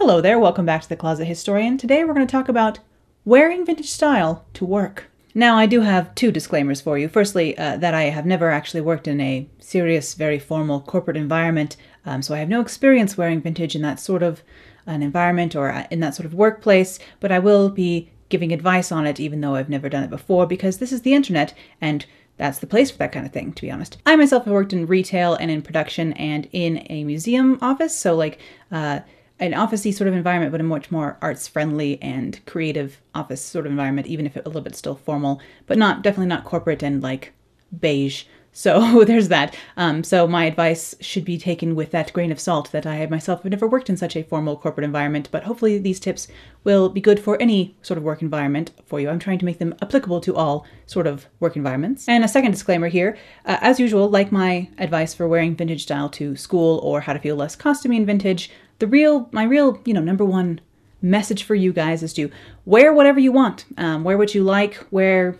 Hello there, welcome back to The Closet Historian. Today we're going to talk about wearing vintage style to work. Now, I do have two disclaimers for you. Firstly, that I have never actually worked in a serious, very formal corporate environment, so I have no experience wearing vintage in that sort of an environment or in that sort of workplace, but I will be giving advice on it even though I've never done it before, because this is the internet and that's the place for that kind of thing, to be honest. I myself have worked in retail and in production and in a museum office, so like an office-y sort of environment, but a much more arts-friendly and creative office sort of environment, even if it's a little bit still formal, but definitely not corporate and like beige. So there's that. So my advice should be taken with that grain of salt that I myself have never worked in such a formal corporate environment, but hopefully these tips will be good for any sort of work environment for you. I'm trying to make them applicable to all sort of work environments. And a second disclaimer here, as usual, like my advice for wearing vintage style to school or how to feel less costumey in vintage, my real, number one message for you guys is to wear whatever you want. Wear what you like, wear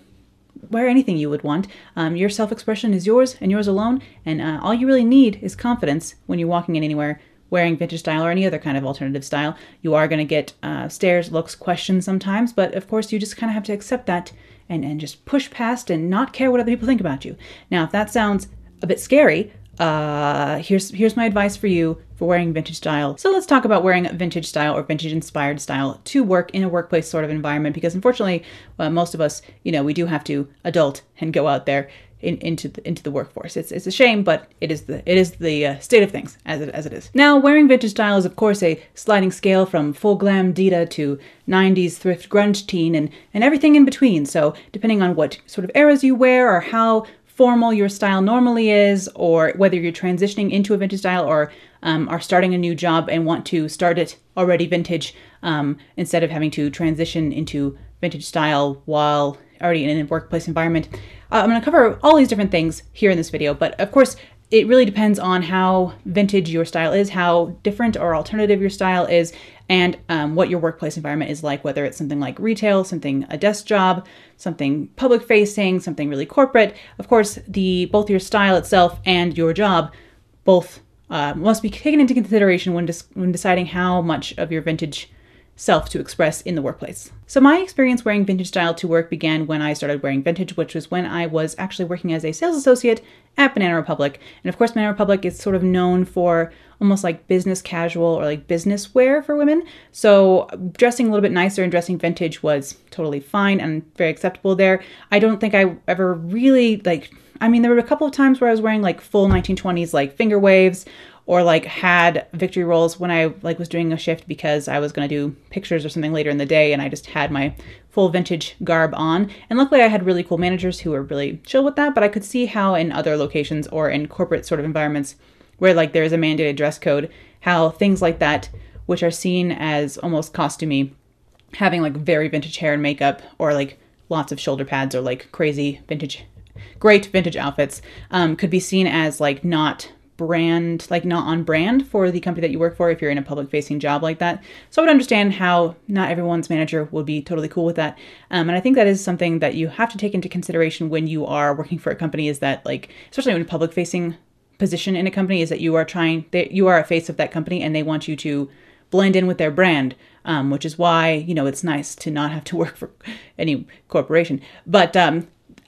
anything you would want. Your self-expression is yours and yours alone, and all you really need is confidence when you're walking in anywhere wearing vintage style or any other kind of alternative style. You are going to get stares, looks, questions sometimes, but of course you just kind of have to accept that and just push past and not care what other people think about you. Now, if that sounds a bit scary, here's my advice for you for wearing vintage style. So let's talk about wearing vintage style or vintage inspired style to work in a workplace sort of environment, because unfortunately, most of us, we do have to adult and go out there into the workforce. It's a shame, but it is the state of things as it is. Now, wearing vintage style is of course a sliding scale from full glam diva to 90s thrift grunge teen and everything in between. So depending on what sort of eras you wear or how formal your style normally is, or whether you're transitioning into a vintage style or are starting a new job and want to start it already vintage instead of having to transition into vintage style while already in a workplace environment. I'm going to cover all these different things here in this video, but of course it really depends on how vintage your style is, how different or alternative your style is, and what your workplace environment is like, whether it's something like retail, something a desk job, something public facing, something really corporate. Of course, both your style itself and your job both must be taken into consideration when deciding how much of your vintage self to express in the workplace. So my experience wearing vintage style to work began when I started wearing vintage, which was when I was actually working as a sales associate at Banana Republic. And of course, Banana Republic is sort of known for almost like business casual or like business wear for women. So dressing a little bit nicer and dressing vintage was totally fine and very acceptable there. I don't think I ever really there were a couple of times where I was wearing like full 1920s like finger waves, or like had victory rolls when I was doing a shift because I was going to do pictures or something later in the day, and I just had my full vintage garb on. And luckily I had really cool managers who were really chill with that, but I could see how in other locations or in corporate sort of environments where like there is a mandated dress code, how things like that, which are seen as almost costumey, having like very vintage hair and makeup or like lots of shoulder pads or like great vintage outfits, could be seen as like not on brand for the company that you work for if you're in a public facing job like that. So I would understand how not everyone's manager would be totally cool with that. And I think that is something that you have to take into consideration when you are working for a company, is that especially in a public facing position in a company, is that you are a face of that company and they want you to blend in with their brand, which is why, it's nice to not have to work for any corporation. But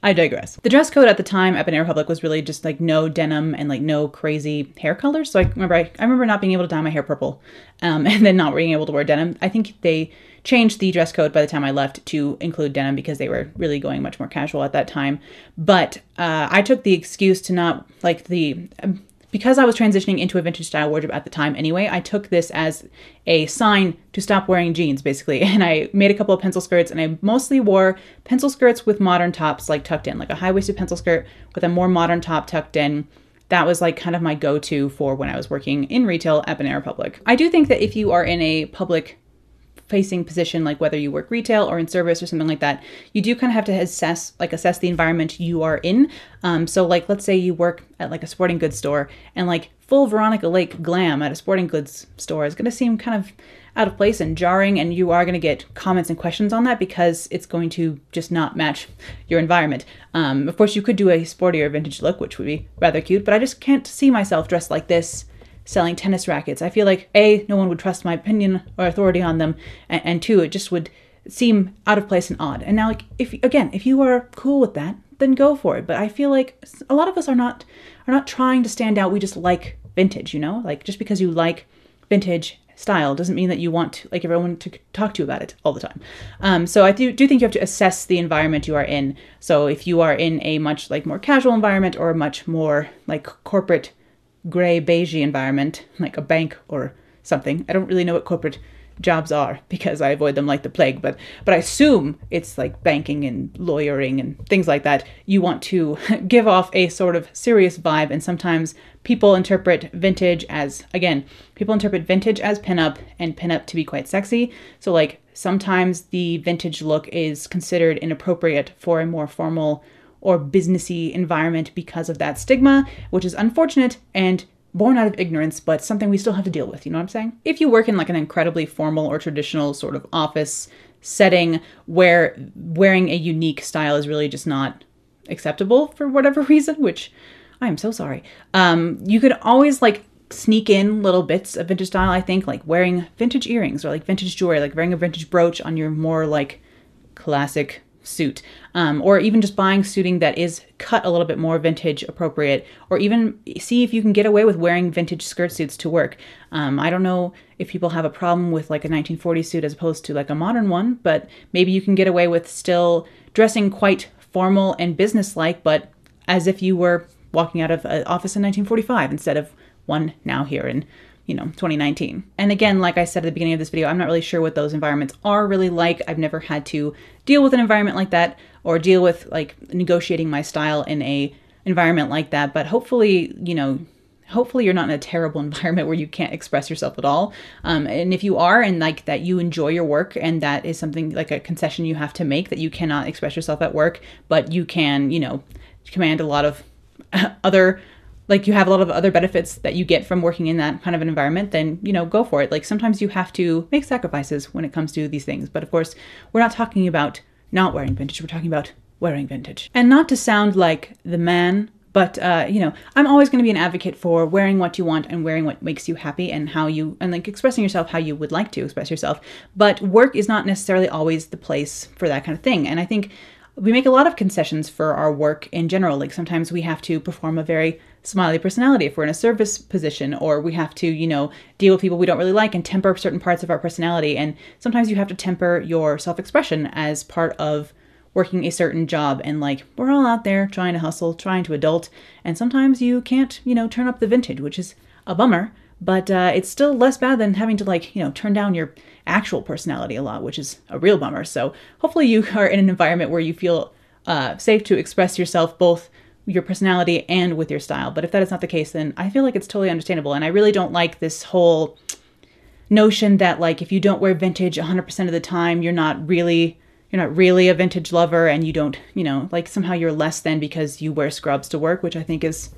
I digress. The dress code at the time at Banana Republic was really just like no denim and like no crazy hair colors. So I remember not being able to dye my hair purple, and then not being able to wear denim. I think they changed the dress code by the time I left to include denim because they were really going much more casual at that time. But I took the excuse to not because I was transitioning into a vintage style wardrobe at the time anyway, I took this as a sign to stop wearing jeans, basically. And I made a couple of pencil skirts, and I mostly wore pencil skirts with modern tops like tucked in, like a high-waisted pencil skirt with a more modern top tucked in. That was like kind of my go-to for when I was working in retail at Banana Republic. I do think that if you are in a public facing position, like whether you work retail or in service or something like that, you do kind of have to assess the environment you are in. So like, let's say you work at like a sporting goods store, and like full Veronica Lake glam at a sporting goods store is going to seem kind of out of place and jarring, and you are going to get comments and questions on that because it's going to just not match your environment. Of course, you could do a sportier vintage look, which would be rather cute, but I just can't see myself dressed like this selling tennis rackets. I feel like A, no one would trust my opinion or authority on them, and two, it just would seem out of place and odd. And now, like, if you are cool with that, then go for it. But I feel like a lot of us are not trying to stand out. We just like vintage, you know? Like, just because you like vintage style doesn't mean that you want like everyone to talk to you about it all the time. So I do think you have to assess the environment you are in. So if you are in a much like more casual environment or a much more like corporate gray beigey environment, like a bank or something. I don't really know what corporate jobs are because I avoid them like the plague, but I assume it's like banking and lawyering and things like that. You want to give off a sort of serious vibe, and sometimes people interpret vintage as pinup and pinup to be quite sexy. So like sometimes the vintage look is considered inappropriate for a more formal or businessy environment because of that stigma, which is unfortunate and born out of ignorance, but something we still have to deal with, you know what I'm saying? If you work in like an incredibly formal or traditional sort of office setting where wearing a unique style is really just not acceptable for whatever reason, which I am so sorry, you could always like sneak in little bits of vintage style, I think, like wearing vintage earrings or like vintage jewelry, like wearing a vintage brooch on your more like classic suit, or even just buying suiting that is cut a little bit more vintage appropriate, or even see if you can get away with wearing vintage skirt suits to work. I don't know if people have a problem with like a 1940s suit as opposed to like a modern one, but maybe you can get away with still dressing quite formal and businesslike, but as if you were walking out of an office in 1945 instead of one now here in 2019. And again, like I said at the beginning of this video, I'm not really sure what those environments are really like. I've never had to deal with an environment like that or deal with like negotiating my style in a environment like that. But hopefully, hopefully you're not in a terrible environment where you can't express yourself at all. And if you are, and like that you enjoy your work and that is something like a concession you have to make, that you cannot express yourself at work, but you can, command a lot of other, like you have a lot of other benefits that you get from working in that kind of an environment, then, go for it. Like sometimes you have to make sacrifices when it comes to these things. But of course, we're not talking about not wearing vintage. We're talking about wearing vintage. And not to sound like the man, but, I'm always going to be an advocate for wearing what you want and wearing what makes you happy and like expressing yourself how you would like to express yourself. But work is not necessarily always the place for that kind of thing. And I think we make a lot of concessions for our work in general. Like sometimes we have to perform a very smiley personality if we're in a service position, or we have to, deal with people we don't really like and temper certain parts of our personality. And sometimes you have to temper your self-expression as part of working a certain job. And like, we're all out there trying to hustle, trying to adult. And sometimes you can't, turn up the vintage, which is a bummer, but it's still less bad than having to like, turn down your actual personality a lot, which is a real bummer. So hopefully you are in an environment where you feel safe to express yourself, both your personality and with your style. But if that is not the case, then I feel like it's totally understandable. And I really don't like this whole notion that like, if you don't wear vintage 100% of the time, you're not really a vintage lover, and you don't, like somehow you're less than because you wear scrubs to work, which I think is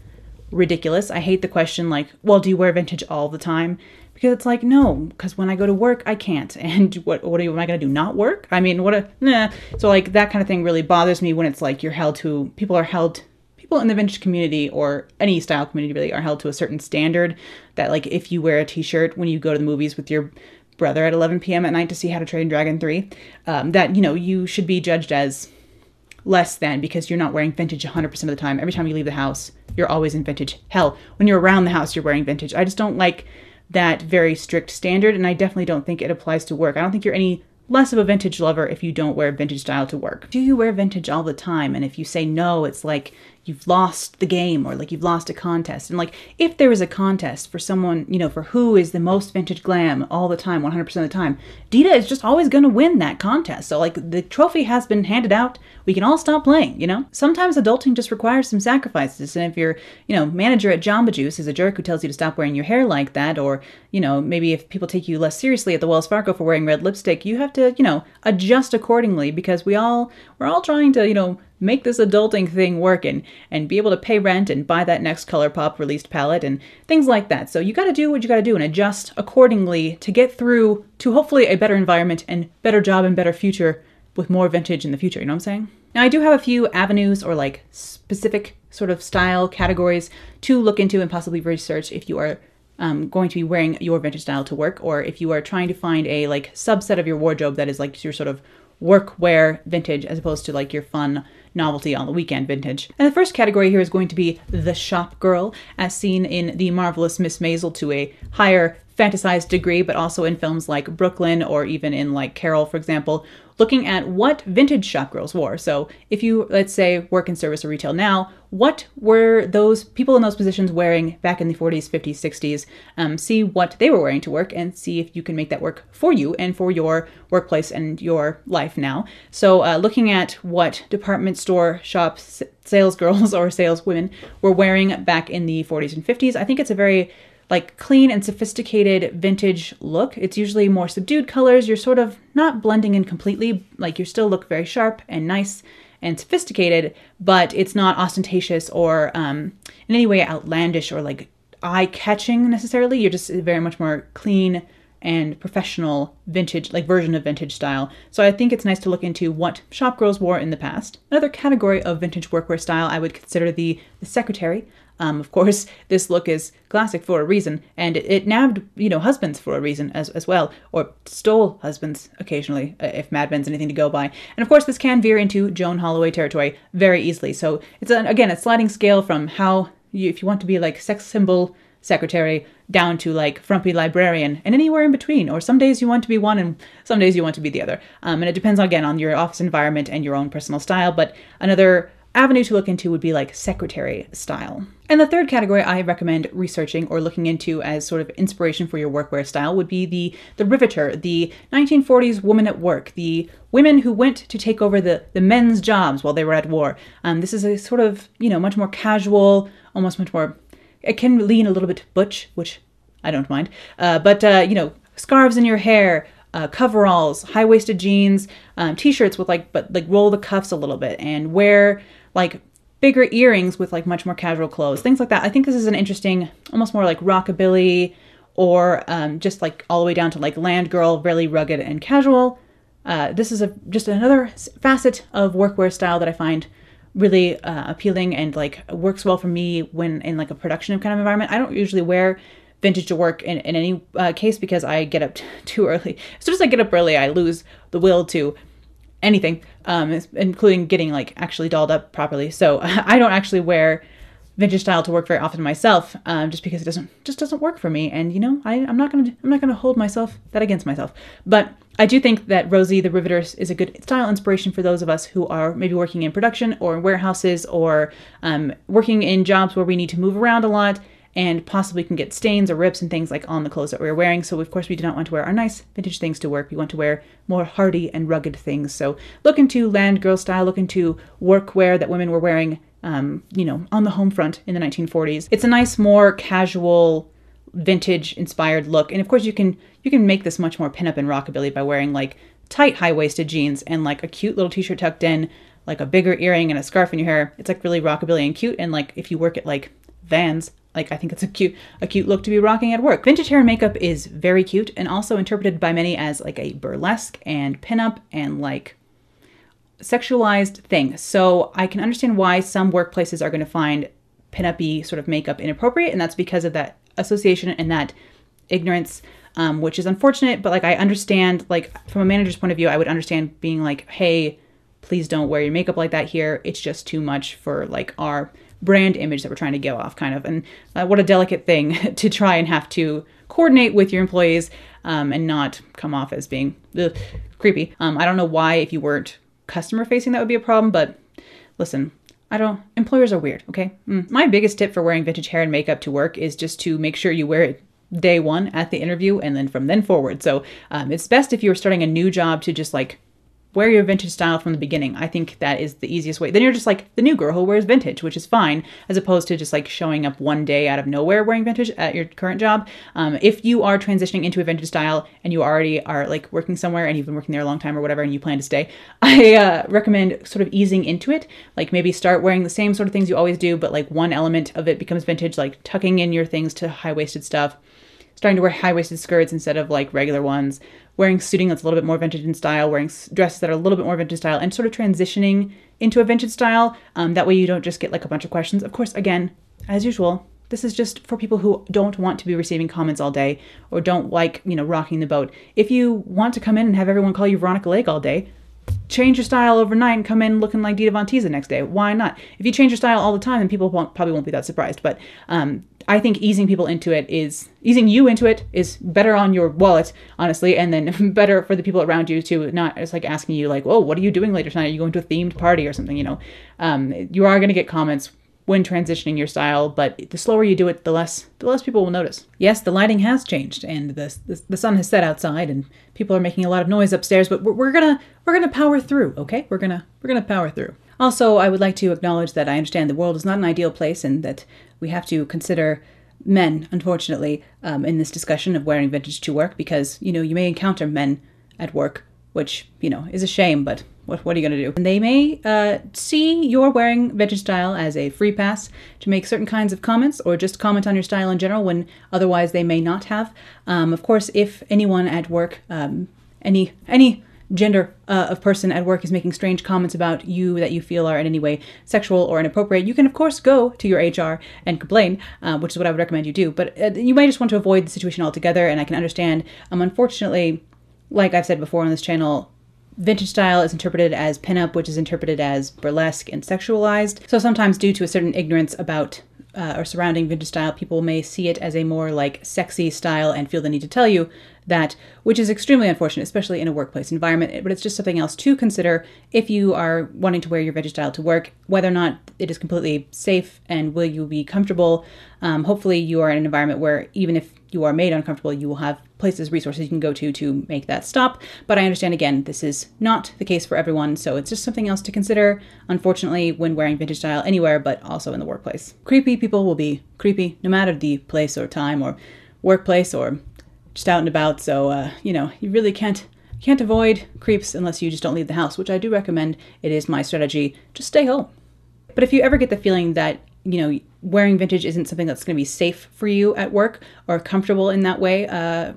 ridiculous. I hate the question like, well, do you wear vintage all the time? Because it's like, no, because when I go to work, I can't. And what am I going to do? Not work? I mean, So like that kind of thing really bothers me when it's like people in the vintage community or any style community really are held to a certain standard that like if you wear a t-shirt when you go to the movies with your brother at 11 p.m. at night to see How to Train Dragon 3, that, you should be judged as less than because you're not wearing vintage 100% of the time. Every time you leave the house, you're always in vintage. Hell, when you're around the house, you're wearing vintage. I just don't like that very strict standard, and I definitely don't think it applies to work. I don't think you're any less of a vintage lover if you don't wear vintage style to work. Do you wear vintage all the time? And if you say no, it's like you've lost the game, or like you've lost a contest. And like if there is a contest for someone, for who is the most vintage glam all the time, 100% of the time, Dita is just always going to win that contest. So like the trophy has been handed out. We can all stop playing, Sometimes adulting just requires some sacrifices. And if your, manager at Jamba Juice is a jerk who tells you to stop wearing your hair like that, or, maybe if people take you less seriously at the Wells Fargo for wearing red lipstick, you have to, adjust accordingly, because we're all trying to, make this adulting thing work and be able to pay rent and buy that next ColourPop released palette and things like that. So you got to do what you got to do and adjust accordingly to get through to hopefully a better environment and better job and better future with more vintage in the future. You know what I'm saying? Now I do have a few avenues or like specific sort of style categories to look into and possibly research if you are going to be wearing your vintage style to work, or if you are trying to find a like subset of your wardrobe that is like your sort of workwear vintage as opposed to like your fun novelty on the weekend vintage. And the first category here is going to be the shop girl, as seen in The Marvelous Miss Maisel to a higher fantasized degree, but also in films like Brooklyn or even in like Carol, for example, looking at what vintage shop girls wore. So if you, let's say, work in service or retail now, what were those people in those positions wearing back in the 40s, 50s, 60s? See what they were wearing to work and see if you can make that work for you and for your workplace and your life now. So looking at what department store shop sales girls or saleswomen were wearing back in the 40s and 50s, I think it's a very like clean and sophisticated vintage look. It's usually more subdued colors. You're sort of not blending in completely, like you still look very sharp and nice and sophisticated, but it's not ostentatious or in any way outlandish or like eye-catching necessarily. You're just very much more clean and professional vintage, like version of vintage style. So I think it's nice to look into what shop girls wore in the past. Another category of vintage workwear style I would consider the secretary. Of course, this look is classic for a reason, and it nabbed, husbands for a reason as well, or stole husbands occasionally, if Mad Men's anything to go by. And of course, this can veer into Joan Holloway territory very easily. So it's, again, a sliding scale from how, if you want to be like sex symbol secretary, down to like frumpy librarian, and anywhere in between. Or some days you want to be one and some days you want to be the other. And it depends, again, on your office environment and your own personal style, but another avenue to look into would be like secretary style. And the third category I recommend researching or looking into as sort of inspiration for your workwear style would be the riveter, the 1940s woman at work, the women who went to take over the men's jobs while they were at war. This is a sort of, much more casual, almost much more, it can lean a little bit butch, which I don't mind, but scarves in your hair, coveralls, high-waisted jeans, t-shirts with but roll the cuffs a little bit and wear like bigger earrings with like much more casual clothes, things like that. I think this is an interesting, almost more like rockabilly or just like all the way down to like land girl, really rugged and casual. This is just another facet of workwear style that I find really appealing and like works well for me when in like a production kind of environment. I don't usually wear vintage to work in any case because I get up too early. As soon as I get up early, I lose the will to anything, including getting like actually dolled up properly. So I don't actually wear vintage style to work very often myself, just because it doesn't work for me. And I'm not gonna hold that against myself. But I do think that Rosie the Riveter is a good style inspiration for those of us who are maybe working in production or in warehouses or working in jobs where we need to move around a lot and possibly can get stains or rips and things like on the clothes that we're wearing. So of course we do not want to wear our nice vintage things to work. We want to wear more hardy and rugged things. So look into land girl style, look into workwear that women were wearing, on the home front in the 1940s. It's a nice, more casual, vintage inspired look. And of course you can make this much more pinup and rockabilly by wearing like tight high-waisted jeans and like a cute little t-shirt tucked in, like a bigger earring and a scarf in your hair. It's like really rockabilly and cute. And like if you work at like Vans, like I think it's a cute look to be rocking at work. Vintage hair and makeup is very cute and also interpreted by many as like a burlesque and pinup and like sexualized thing. So I can understand why some workplaces are going to find pinup-y sort of makeup inappropriate, and that's because of that association and that ignorance, which is unfortunate. But like I understand, like from a manager's point of view, I would understand being like, hey, please don't wear your makeup like that here. It's just too much for like our brand image that we're trying to give off, kind of. And what a delicate thing to try and have to coordinate with your employees and not come off as being creepy. I don't know why, if you weren't customer facing, that would be a problem, but listen, employers are weird, okay? My biggest tip for wearing vintage hair and makeup to work is just to make sure you wear it day one at the interview and then from then forward. So it's best if you're starting a new job to just like wear your vintage style from the beginning. I think that is the easiest way. Then you're just like the new girl who wears vintage, which is fine, as opposed to just like showing up one day out of nowhere wearing vintage at your current job. If you are transitioning into a vintage style and you already are like working somewhere and you've been working there a long time or whatever and you plan to stay, I recommend sort of easing into it. Like maybe start wearing the same sort of things you always do, but like one element of it becomes vintage, like tucking in your things to high-waisted stuff, starting to wear high-waisted skirts instead of like regular ones, wearing suiting that's a little bit more vintage in style, wearing dresses that are a little bit more vintage style, and sort of transitioning into a vintage style. That way you don't just get like a bunch of questions. Of course, again, as usual, This is just for people who don't want to be receiving comments all day or don't like, rocking the boat. If you want to come in and have everyone call you Veronica Lake all day, change your style overnight and come in looking like Dita Von Teese the next day. Why not? If you change your style all the time, then people probably won't be that surprised. But I think easing you into it is better on your wallet, honestly, and then better for the people around you too. Not it's like asking you like, "Oh, what are you doing later tonight? Are you going to a themed party or something?" You are going to get comments when transitioning your style, but the slower you do it, the less people will notice. Yes, the lighting has changed, and the sun has set outside, and people are making a lot of noise upstairs. But we're gonna power through, okay? We're gonna power through. Also, I would like to acknowledge that I understand the world is not an ideal place, and that we have to consider men, unfortunately, in this discussion of wearing vintage to work, because you may encounter men at work, which is a shame, but what are you going to do? And they may see your wearing vintage style as a free pass to make certain kinds of comments or just comment on your style in general when otherwise they may not have. Of course, if anyone at work, any gender of person at work is making strange comments about you that you feel are in any way sexual or inappropriate, you can of course go to your HR and complain, which is what I would recommend you do. But you might just want to avoid the situation altogether, and I can understand. Unfortunately, like I've said before on this channel, vintage style is interpreted as pinup, which is interpreted as burlesque and sexualized. So sometimes due to a certain ignorance about or surrounding vintage style, people may see it as a more like sexy style and feel the need to tell you that, which is extremely unfortunate, especially in a workplace environment. But it's just something else to consider if you are wanting to wear your vintage style to work, whether or not it is completely safe and will you be comfortable. Hopefully you are in an environment where even if you are made uncomfortable, you will have places, resources you can go to make that stop. But I understand, again, this is not the case for everyone, so it's just something else to consider, unfortunately, when wearing vintage style anywhere, but also in the workplace. Creepy people will be creepy no matter the place or time or workplace or just out and about, so, you really can't avoid creeps unless you just don't leave the house, which I do recommend. It is my strategy. Just stay home. But if you ever get the feeling that, wearing vintage isn't something that's going to be safe for you at work or comfortable in that way,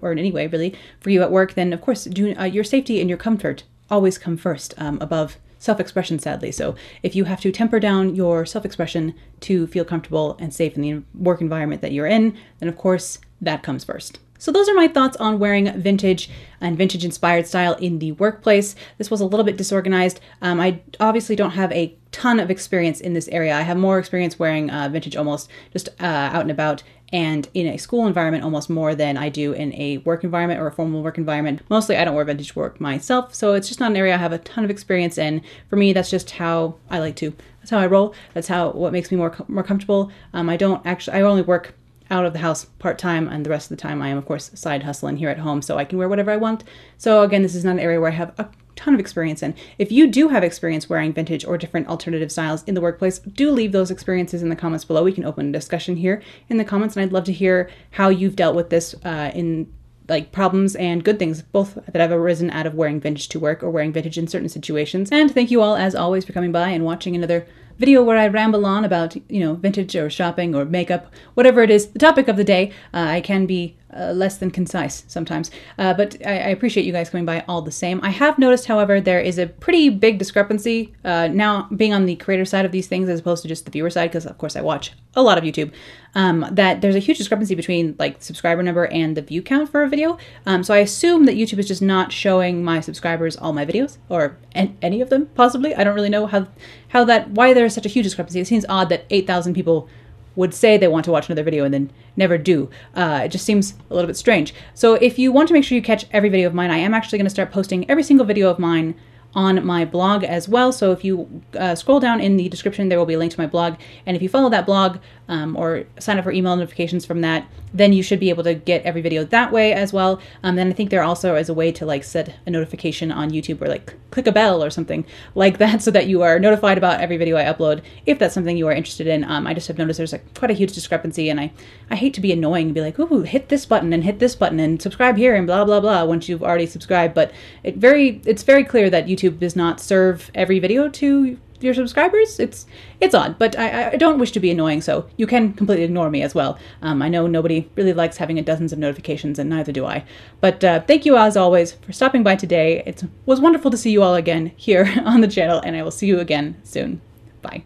or in any way really, for you at work, then of course your safety and your comfort always come first, above self-expression, sadly. So if you have to temper down your self-expression to feel comfortable and safe in the work environment that you're in, then of course that comes first. So those are my thoughts on wearing vintage and vintage-inspired style in the workplace. This was a little bit disorganized. I obviously don't have a ton of experience in this area. I have more experience wearing vintage almost just out and about and in a school environment almost more than I do in a work environment or a formal work environment. Mostly I don't wear vintage work myself, so it's just not an area I have a ton of experience in. For me, that's just how I like to. That's how I roll. That's what makes me more comfortable. I only work out of the house part-time, and the rest of the time I am, of course, side hustling here at home, so I can wear whatever I want. So again, this is not an area where I have a ton of experience in. If you do have experience wearing vintage or different alternative styles in the workplace, do leave those experiences in the comments below. We can open a discussion here in the comments, and I'd love to hear how you've dealt with this in like problems and good things, both that have arisen out of wearing vintage to work or wearing vintage in certain situations. And thank you all, as always, for coming by and watching another video where I ramble on about, vintage or shopping or makeup, whatever it is, the topic of the day. I can be less than concise sometimes, but I appreciate you guys coming by all the same. I have noticed, however, there is a pretty big discrepancy now being on the creator side of these things as opposed to just the viewer side, because of course I watch a lot of YouTube, that there's a huge discrepancy between like subscriber number and the view count for a video. So I assume that YouTube is just not showing my subscribers all my videos, or any of them, possibly. I don't really know why there's such a huge discrepancy. It seems odd that 8,000 people would say they want to watch another video and then never do. It just seems a little bit strange. So if you want to make sure you catch every video of mine, I am actually going to start posting every single video of mine on my blog as well. So if you scroll down in the description, there will be a link to my blog. And if you follow that blog or sign up for email notifications from that, then you should be able to get every video that way as well. Then I think there also is a way to like set a notification on YouTube or like click a bell or something like that so that you are notified about every video I upload if that's something you are interested in. I just have noticed there's like quite a huge discrepancy, and I hate to be annoying and be like, ooh, hit this button and subscribe here and blah, blah, blah once you've already subscribed. But it's very clear that YouTube does not serve every video to your subscribers. It's odd, but I don't wish to be annoying, so you can completely ignore me as well. I know nobody really likes having dozens of notifications, and neither do I. But thank you as always for stopping by today. It was wonderful to see you all again here on the channel, and I will see you again soon. Bye.